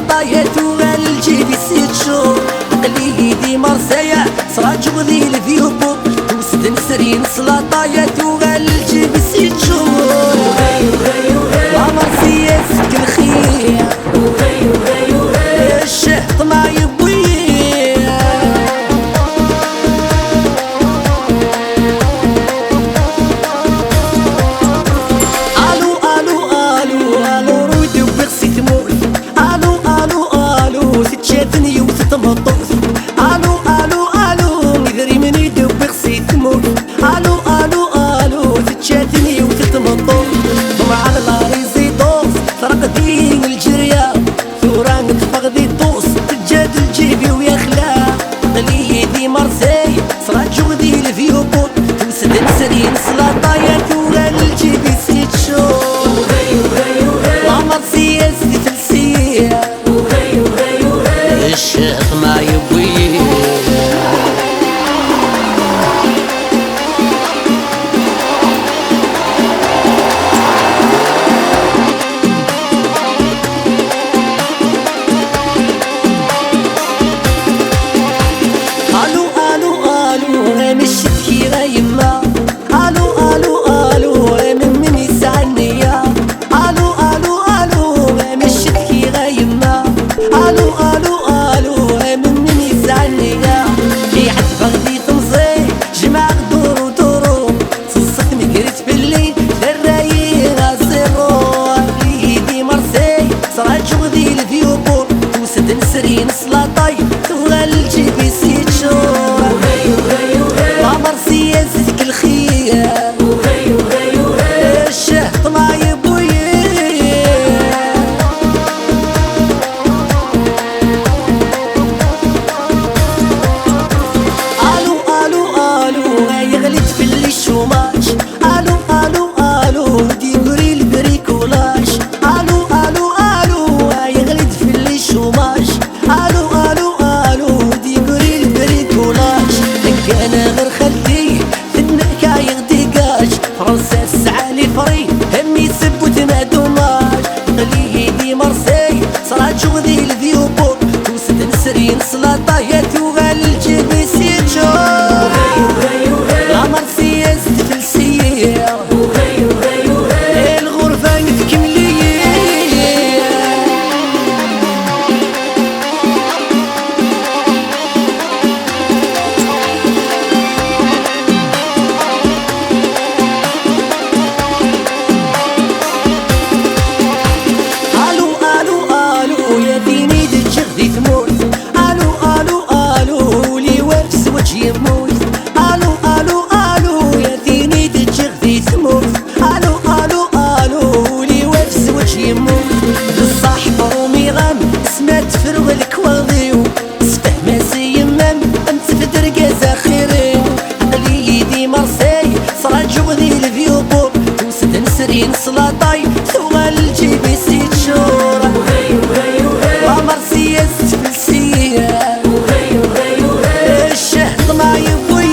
سلاطايات وغالجيبي 6 شهور تقليدي مرسايا سراج غذيل فيوبو وسد نسرين سلاطايات وغالجيبي 6 شهور لا مرسية سك الخير الشهط ما يبوي شاتني وتتمطوس الو الو الو مدري من يدوب خصي تموت الو الو الو تشاتني وتتمطوس ومع الغاري زيدوس فرقدي الجريا ثوران تفقدي طوس تجادل جيبي ويا خلا تقليدي مرساي صرات جغدي الفيوبول توسد نسرين سلاطايات وغال جيبي 6 شهور لا مرسية زيت السيا الشهط ما يبوي الو الو الو مشيت كي غايمة الو الو الو من يسعني يا الو الو الو مشيت كي غايمة الو الو نسرين سلاطاي تغال جيبي 6 شهور لا مرسية زيك الخير الشهط ما يبوي الو الو الو يغلت في اللي الشوماج الو الو الو ديقري البريكولاج الو الو الو يغلت في اللي الشوماج الو الو الو ديقري البريكولاج انا غير خلتي في النكا يغديقاج فرنسا السعالي فري همي سبوت ما دوماج قليدي مرساي صرات جغدي الفيوبول توسد نسرين سلاطايات وغال الجيبي 6 شهور لا مرسية زيت السير الغرفة نتكملي يموت الو الو الو يا ديني تجغدي تموت الو الو الو لي وافس وجهي يموت الصاحب رومي غام سمات فرو الكواضيو سفه ما سيمام انت في درقازة خيري قليدي مرساي صرات جغدي الفيوبول توسد نسرين سلاطاي ثوال جيبي 6 شهور لا مرسية سفلسية الشهط ما يبوي